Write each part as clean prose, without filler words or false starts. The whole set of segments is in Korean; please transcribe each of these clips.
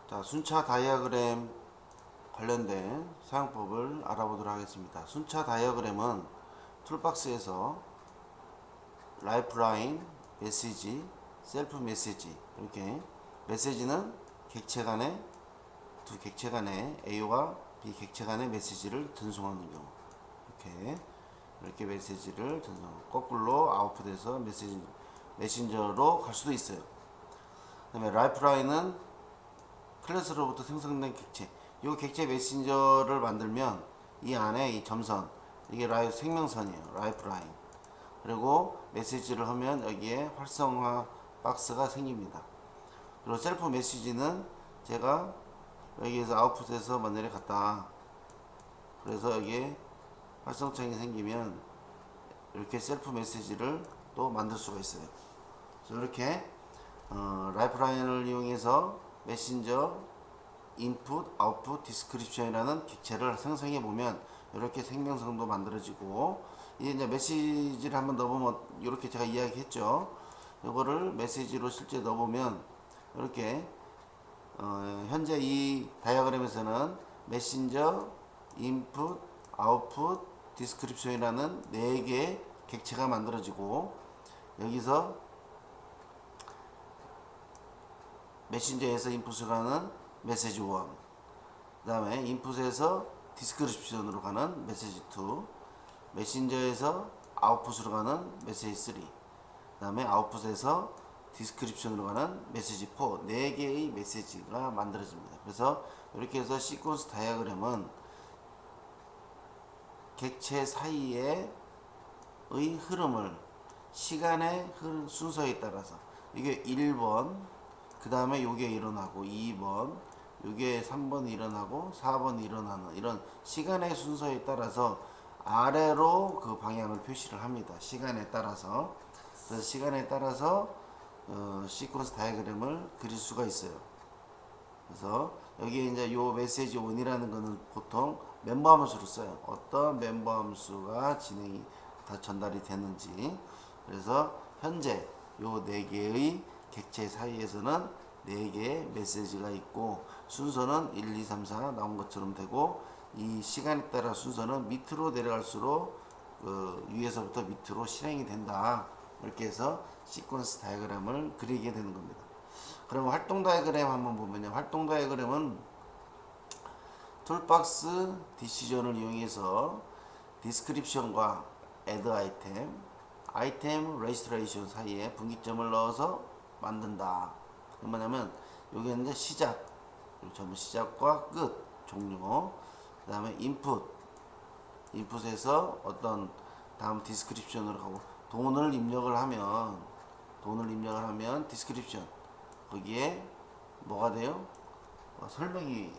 자, 순차 다이어그램 관련된 사용법을 알아보도록 하겠습니다. 순차 다이어그램은 툴박스에서 라이프라인, 메시지, 셀프 메시지 이렇게 메시지는 객체 간의 두 객체 간의 A와 B 객체 간의 메시지를 전송하는 경우 이렇게 메시지를 전송 거꾸로 아웃풋에서 메신저로 갈 수도 있어요. 그 다음에 라이프라인은 클래스로부터 생성된 객체. 이 객체 메신저를 만들면 이 안에 이 점선 이게 생명선이에요. 라이프라인. 그리고 메시지를 하면 여기에 활성화 박스가 생깁니다. 그리고 셀프 메시지는 제가 여기에서 아웃풋에서 만들어 갔다. 그래서 여기에 활성창이 생기면 이렇게 셀프 메시지를 또 만들 수가 있어요. 그래서 이렇게 라이프라인을 이용해서 메신저, 인풋, 아웃풋, 디스크립션이라는 객체를 생성해 보면 이렇게 생명성도 만들어지고, 이제 메시지를 한번 넣어보면 이렇게 제가 이야기했죠. 이거를 메시지로 실제 넣어보면 이렇게 현재 이 다이어그램에서는 메신저, 인풋, 아웃풋, 디스크립션이라는 4개의 객체가 만들어지고, 여기서 메신저에서 인풋을 가는 메시지 1, 그 다음에 인풋에서 디스크립션으로 가는 메시지 2, 메신저에서 아웃풋으로 가는 메시지 3, 그 다음에 아웃풋에서 디스크립션으로 가는 메시지 4, 4개의 메시지가 만들어집니다. 그래서 이렇게 해서 시퀀스 다이어그램은 객체 사이의 흐름을 시간의 순서에 따라서 이게 1번, 그 다음에 요게 일어나고 2번, 요게 3번 일어나고 4번 일어나는 이런 시간의 순서에 따라서 아래로 그 방향을 표시를 합니다. 시간에 따라서. 그래서 시간에 따라서 시퀀스 다이어그램을 그릴 수가 있어요. 그래서 여기에 이제 요 메시지 1이라는 거는 보통 멤버 함수를 써요. 어떤 멤버 함수가 다 전달이 되는지. 그래서 현재 요 4개의 객체 사이에서는 4개의 메시지가 있고, 순서는 1, 2, 3, 4 나온 것처럼 되고, 이 시간에 따라 순서는 밑으로 내려갈수록 위에서부터 밑으로 실행이 된다. 이렇게 해서 시퀀스 다이어그램을 그리게 되는 겁니다. 그럼 활동 다이어그램 한번 보면요. 활동 다이어그램은 툴박스 디시전을 이용해서 디스크립션과 애드 아이템 레지스트레이션 사이에 분기점을 넣어서 만든다. 뭐냐면 여기는 이제 시작, 전부 시작과 끝, 종료. 그 다음에 인풋에서 어떤 다음 디스크립션으로 가고, 돈을 입력을 하면 디스크립션 거기에 뭐가 돼요? 설명이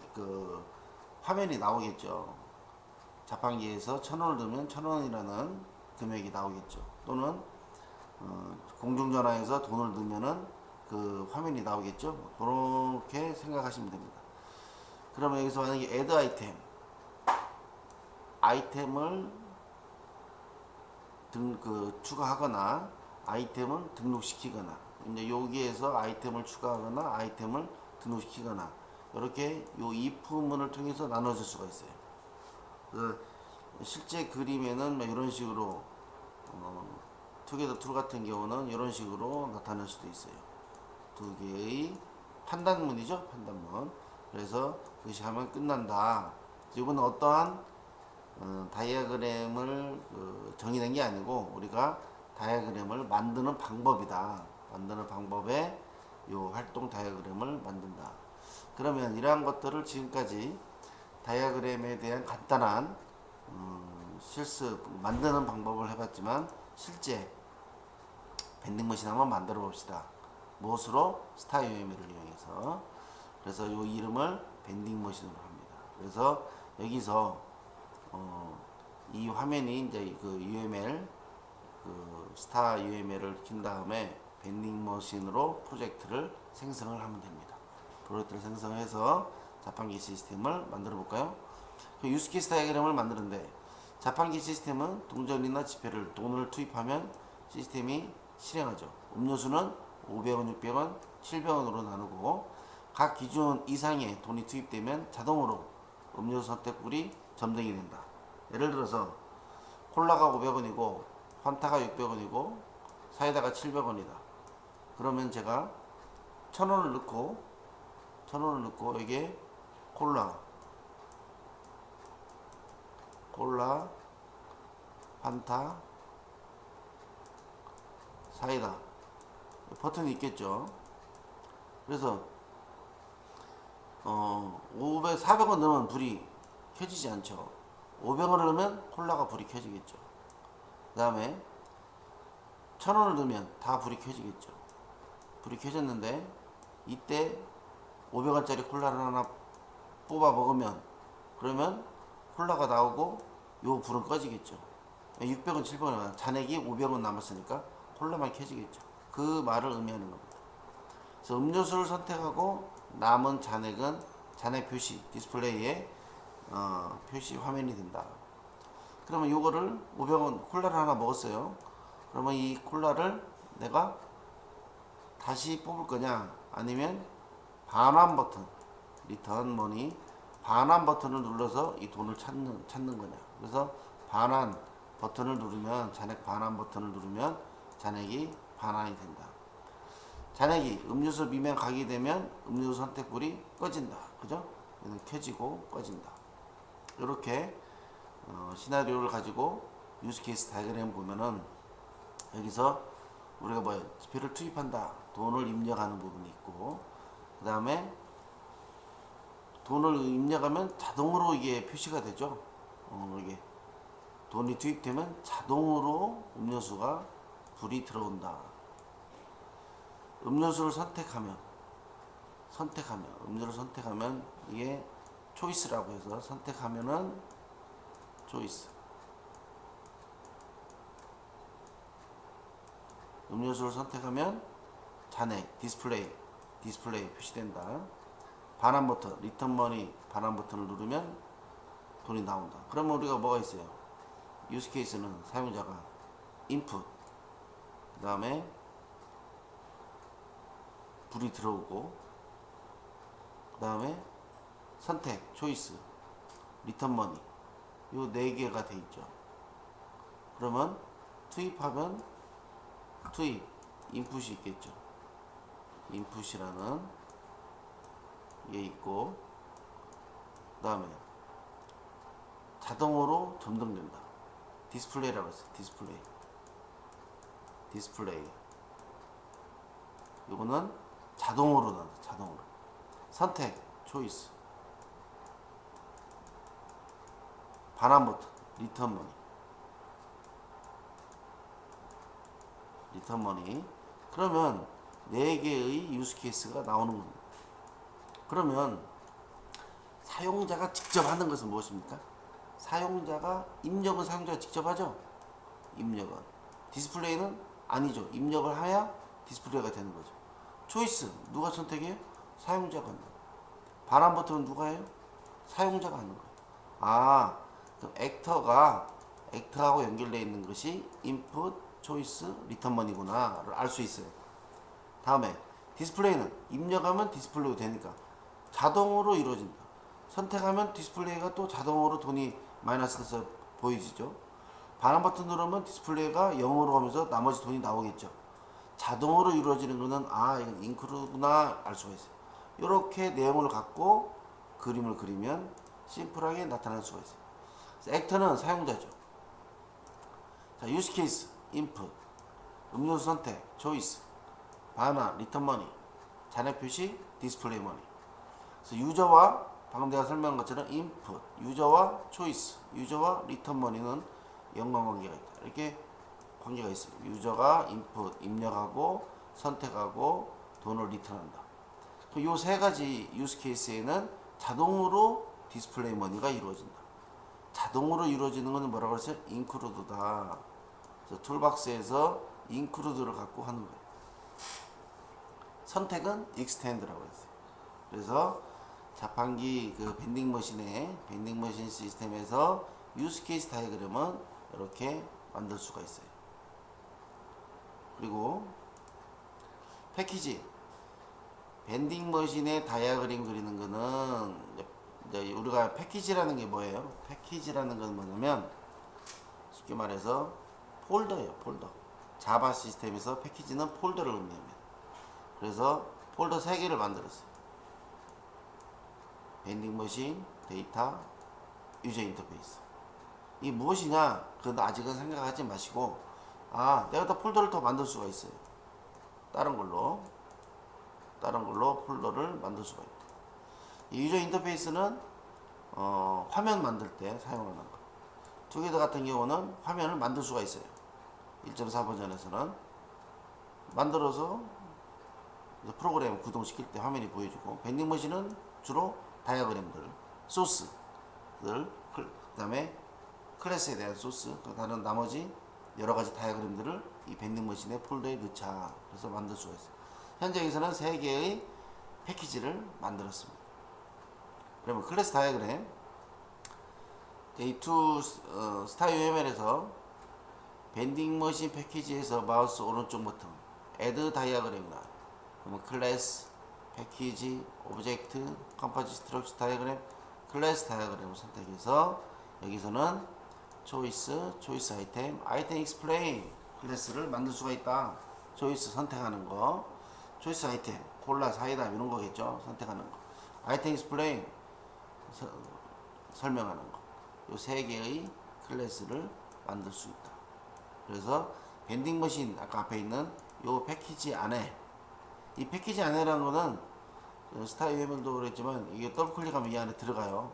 화면이 나오겠죠. 자판기에서 1,000원을 넣으면 1,000원이라는 금액이 나오겠죠. 또는 공중전화에서 돈을 넣으면은 그 화면이 나오겠죠. 그렇게 생각하시면 됩니다. 그러면 여기서 만약에 add 아이템을 추가하거나 아이템을 등록시키거나, 이제 여기에서 아이템을 추가하거나 아이템을 등록시키거나, 이렇게 요 if문을 통해서 나눠질 수가 있어요. 실제 그림에는 이런 식으로 투게더 툴 같은 경우는 이런 식으로 나타낼 수도 있어요. 2개의 판단문이죠. 판단문. 그래서 그것이 하면 끝난다. 이건 어떠한 다이어그램을 정의된 게 아니고, 우리가 다이어그램을 만드는 방법이다. 만드는 방법에 요 활동 다이어그램을 만든다. 그러면 이러한 것들을 지금까지 다이어그램에 대한 간단한 실습 만드는 방법을 해봤지만, 실제 밴딩머신 한번 만들어 봅시다. 무엇으로? 스타 UML을 이용해서. 그래서 이 이름을 밴딩머신으로 합니다. 그래서 여기서 이 화면이 이제 UML 스타 UML을 킨 다음에 밴딩머신으로 프로젝트를 생성을 하면 됩니다. 프로젝트를 생성해서 자판기 시스템을 만들어 볼까요? 유스케이스 다이어그램을 만드는데, 자판기 시스템은 동전이나 지폐를 돈을 투입하면 시스템이 실행하죠. 음료수는 500원, 600원, 700원으로 나누고, 각 기준 이상의 돈이 투입되면 자동으로 음료수 선택불이 점등이 된다. 예를 들어서 콜라가 500원이고 판타가 600원이고 사이다가 700원이다. 그러면 제가 1000원을 넣고 여기에 콜라, 판타, 사이다 버튼이 있겠죠. 그래서 400원 넣으면 불이 켜지지 않죠. 500원을 넣으면 콜라가 불이 켜지겠죠. 그 다음에 1000원을 넣으면 다 불이 켜지겠죠. 불이 켜졌는데 이때 500원짜리 콜라를 하나 뽑아 먹으면 그러면 콜라가 나오고 요 불은 꺼지겠죠. 600원, 700원 잔액이 500원 남았으니까 콜라만 켜지겠죠. 그 말을 의미하는 겁니다. 그래서 음료수를 선택하고 남은 잔액은 잔액 표시 디스플레이에 표시 화면이 된다. 그러면 요거를 500원 콜라를 하나 먹었어요. 그러면 이 콜라를 내가 다시 뽑을 거냐 아니면 반환 버튼 리턴 머니 반환 버튼을 눌러서 이 돈을 찾는 거냐. 그래서 반환 버튼을 누르면 잔액 반환 버튼을 누르면 잔액이 반환이 된다. 잔액이 음료수 미면 각이 되면 음료수 선택불이 꺼진다. 그죠? 얘는 켜지고 꺼진다. 이렇게 시나리오를 가지고 유스케이스 다이어그램 보면은 여기서 우리가 뭐예요? 지폐를 투입한다. 돈을 입력하는 부분이 있고 그 다음에 돈을 입력하면 자동으로 이게 표시가 되죠. 이게 돈이 투입되면 자동으로 음료수가 불이 들어온다. 음료수를 선택하면 음료를 선택하면 이게 초이스라고 해서 선택하면은 초이스 음료수를 선택하면 잔액 디스플레이 표시된다. 반환 버튼 리턴 머니 반환 버튼을 누르면 돈이 나온다. 그러면 우리가 뭐가 있어요? 유스 케이스는 사용자가 인풋 그 다음에 불이 들어오고 그 다음에 선택 초이스 리턴 머니 요 4개가 돼 있죠. 그러면 투입하면 투입 인풋이 있겠죠. 인풋이라는 게 있고 그 다음에 자동으로 점등된다. 디스플레이라고 했어요. 디스플레이 이거는 자동으로 나온다. 자동으로 선택 초이스 반환 버튼 리턴 머니 그러면 4개의 유스 케이스가 나오는 겁니다. 그러면 사용자가 직접 하는 것은 무엇입니까? 사용자가 입력은 사용자가 직접 하죠. 입력은 디스플레이는 아니죠. 입력을 해야 디스플레이가 되는 거죠. 초이스 누가 선택해요? 사용자가 한다. 반환 버튼은 누가 해요? 사용자가 하는 거예요. 그럼 액터하고 연결되어 있는 것이 인풋 초이스 리턴 머니구나를 알 수 있어요. 다음에 디스플레이는 입력하면 디스플레이가 되니까 자동으로 이루어진다. 선택하면 디스플레이가 또 자동으로 돈이 마이너스돼서 보이지죠. 반환 버튼 누르면 디스플레이가 0으로 가면서 나머지 돈이 나오겠죠. 자동으로 이루어지는 거는 이건 인크루드구나 알 수가 있어요. 이렇게 내용을 갖고 그림을 그리면 심플하게 나타날 수가 있어요. 액터는 사용자죠. 자, 유스 케이스 인풋 음료수 선택 초이스 반환 리턴 머니 잔액 표시 디스플레이 머니. 그래서 유저와 방금 내가 설명한 것처럼 인풋 유저와 초이스 유저와 리턴 머니는 연관관계가 있다. 이렇게 관계가 있어요. 유저가 인풋 입력하고 선택하고 돈을 리턴한다. 이 3가지 유스 케이스에는 자동으로 디스플레이 머니가 이루어진다. 자동으로 이루어지는 것은 뭐라고 했어요? 인크루드다. 그래서 툴박스에서 인크루드를 갖고 하는 거예요. 선택은 익스텐드라고 했어요. 그래서 자판기 밴딩 머신 시스템에서 유스 케이스 다이어그램은 이렇게 만들 수가 있어요. 그리고 패키지 밴딩 머신의 다이아그램 그리는 거는 이제 우리가 패키지라는 게 뭐예요? 패키지라는 건 뭐냐면 쉽게 말해서 폴더예요. 폴더. 자바 시스템에서 패키지는 폴더를 의미합니다. 그래서 폴더 3개를 만들었어요. 밴딩 머신, 데이터, 유저 인터페이스. 이게 무엇이냐? 그건 아직은 생각하지 마시고, 내가 더 폴더를 더 만들 수가 있어요. 다른 걸로 폴더를 만들 수가 있다. 이 유저 인터페이스는 화면 만들 때 사용하는 거. 투게더 같은 경우는 화면을 만들 수가 있어요. 1.4 버전에서는 만들어서 프로그램 구동시킬 때 화면이 보여주고, 밴딩 머신은 주로 다이어그램들, 소스들, 그 다음에 클래스에 대한 소스, 다른 나머지 여러 가지 다이어그램들을 이 밴딩 머신의 폴더에 넣자. 그래서 만들 수가 있어요. 현재 여기서는 3개의 패키지를 만들었습니다. 그러면 클래스 다이어그램 Day2 스타 UML에서 밴딩 머신 패키지에서 마우스 오른쪽 버튼 Add 다이어그램이나 그러면 클래스, 패키지, 오브젝트, 컴포지트 스트럭처 다이어그램, 클래스 다이어그램을 선택해서 여기서는 초이스 아이템, 아이템 익스플레인 클래스를 만들 수가 있다. 초이스 선택하는 거, 초이스 아이템, 콜라, 사이다 이런 거겠죠. 선택하는 거. 아이템 익스플레인 설명하는 거. 요 3개의 클래스를 만들 수 있다. 그래서 밴딩 머신 아까 앞에 있는 요 패키지 안에, 이 패키지 안에라는 거는 스타 UML도 그랬지만 이게 더블 클릭하면 이 안에 들어가요.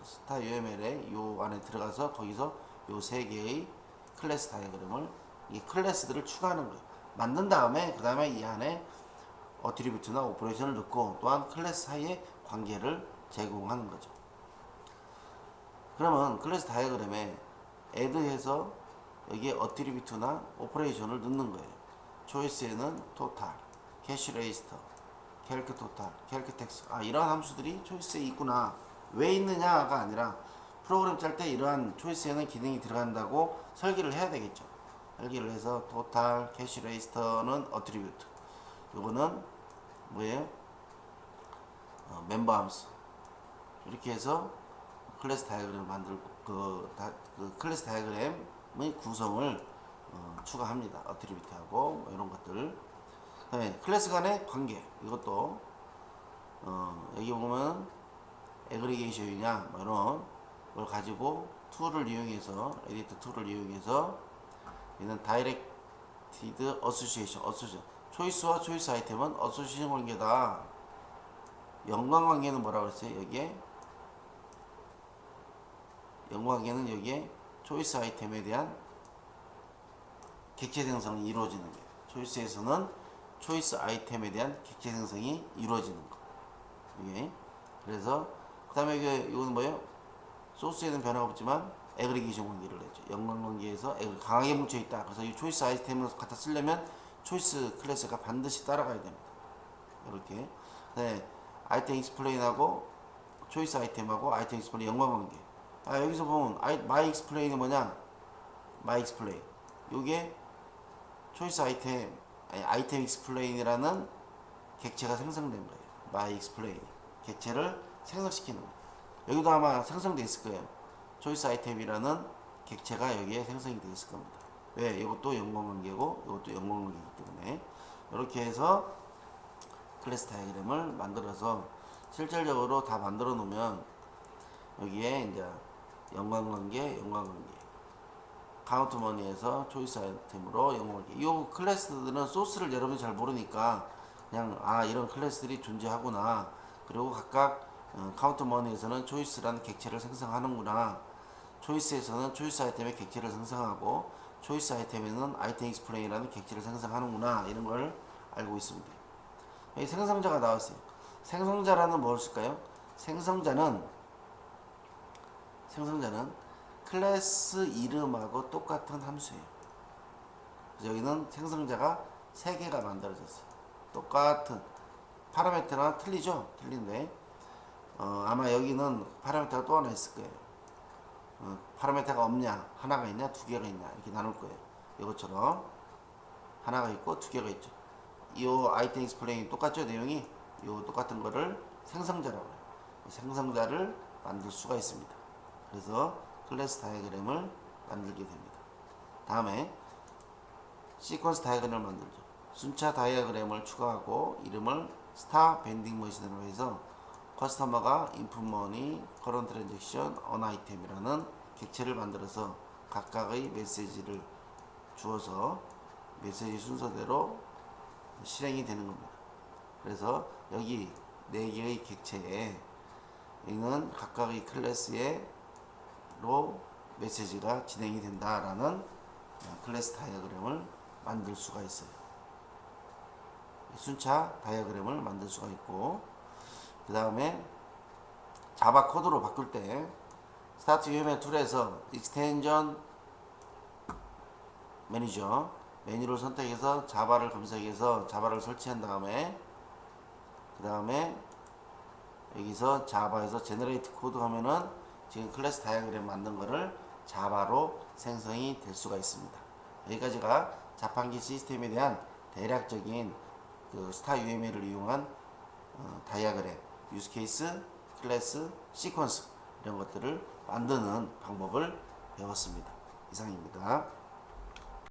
스타 UML에 요 안에 들어가서 거기서 요 3개의 클래스 다이어그램을, 이 클래스들을 추가하는 거예요. 만든 다음에 그 다음에 이 안에 어트리뷰트나 오퍼레이션을 넣고 또한 클래스 사이의 관계를 제공하는 거죠. 그러면 클래스 다이어그램에 애드해서 여기에 어트리뷰트나 오퍼레이션을 넣는 거예요. 초이스에는 토탈, 캐시 레이스터, 캘크 토탈, 캘크 텍스, 이러한 함수들이 초이스에 있구나. 왜 있느냐가 아니라 프로그램 짤 때 이러한 초이스에는 기능이 들어간다고 설계를 해야 되겠죠. 설계를 해서 토탈, 캐시 레이스터는 어트리뷰트, 요거는 뭐예요? 멤버 함수. 이렇게 해서 클래스 다이어그램을 만들고 그 클래스 다이어그램의 구성을 추가합니다. 어트리뷰트하고 뭐 이런 것들. 그다음에 클래스 간의 관계, 이것도 여기 보면 에그리게이션이냐 뭐 이런 걸 가지고 툴을 이용해서, 에디터 툴을 이용해서 얘는 다이렉티드 어소시에이션, 초이스와 초이스 아이템은 어소시에이션 관계다. 연관관계는 뭐라고 그랬어요? 여기에 연관관계는 여기에 초이스 아이템에 대한 객체 생성이 이루어지는 거예요. 초이스에서는 초이스 아이템에 대한 객체 생성이 이루어지는 거. 이게 그래서 그 다음에 이거는 뭐예요? 소스에는 변화가 없지만 에그리게이션 관계를 했죠. 연관관계에서 강하게 뭉쳐있다. 그래서 이 초이스 아이템을 갖다 쓰려면 초이스 클래스가 반드시 따라가야 됩니다. 이렇게. 네, 아이템 익스플레인하고 초이스 아이템하고 아이템 익스플레인 연관관계. 여기서 보면 마이 익스플레인이 뭐냐? 마이 익스플레인. 요게 초이스 아이템 익스플레인이라는 객체가 생성된 거예요. 마이 익스플레인. 객체를 생성시키는 거예요. 여기도 아마 생성되어 있을 거예요. 초이스 아이템이라는 객체가 여기에 생성이 되어 있을 겁니다. 왜? 이것도 연관관계고 이것도 연관관계이기 때문에 이렇게 해서 클래스 다이어그램을 만들어서 실질적으로 다 만들어 놓으면 여기에 이제 연관관계 카운트 머니에서 초이스 아이템으로 연관관계. 이 클래스들은 소스를 여러분이 잘 모르니까 그냥 이런 클래스들이 존재하구나. 그리고 각각 카운트 머니에서는 초이스라는 객체를 생성하는구나. 초이스에서는 초이스 아이템의 객체를 생성하고 초이스 아이템에는 아이템 익스플레인이라는 객체를 생성하는구나. 이런 걸 알고 있습니다. 여기 생성자가 나왔어요. 생성자라는 무엇일까요? 생성자는 클래스 이름하고 똑같은 함수예요. 그래서 여기는 생성자가 3개가 만들어졌어요. 똑같은 파라미터랑 틀리죠? 틀린데 아마 여기는 파라미터가 또 하나 있을 거예요. 파라미터가 없냐, 하나가 있냐, 2개가 있냐 이렇게 나눌 거예요. 이것처럼 하나가 있고 2개가 있죠. 이 아이템 익스플레인이 똑같죠? 내용이 요 똑같은 거를 생성자라고 해요. 생성자를 만들 수가 있습니다. 그래서 클래스 다이어그램을 만들게 됩니다. 다음에 시퀀스 다이어그램을 만들죠. 순차 다이어그램을 추가하고 이름을 스타 밴딩 머신이라고 해서 커스터머가 인풋 머니, 커런트 트랜잭션, 언 아이템이라는 객체를 만들어서 각각의 메시지를 주어서 메시지 순서대로 실행이 되는 겁니다. 그래서 여기 4개의 객체에 있는 각각의 클래스로 메시지가 진행이 된다라는 클래스 다이어그램을 만들 수가 있어요. 순차 다이어그램을 만들 수가 있고, 그 다음에 자바 코드로 바꿀 때 스타트 UML 툴에서 익스텐션 매니저 메뉴를 선택해서 자바를 검색해서 자바를 설치한 다음에 그 다음에 여기서 자바에서 제너레이트 코드 하면은 지금 클래스 다이어그램 만든 거를 자바로 생성이 될 수가 있습니다. 여기까지가 자판기 시스템에 대한 대략적인 그 스타 UML을 이용한 다이어그램, 유스케이스, 클래스, 시퀀스 이런 것들을 만드는 방법을 배웠습니다. 이상입니다.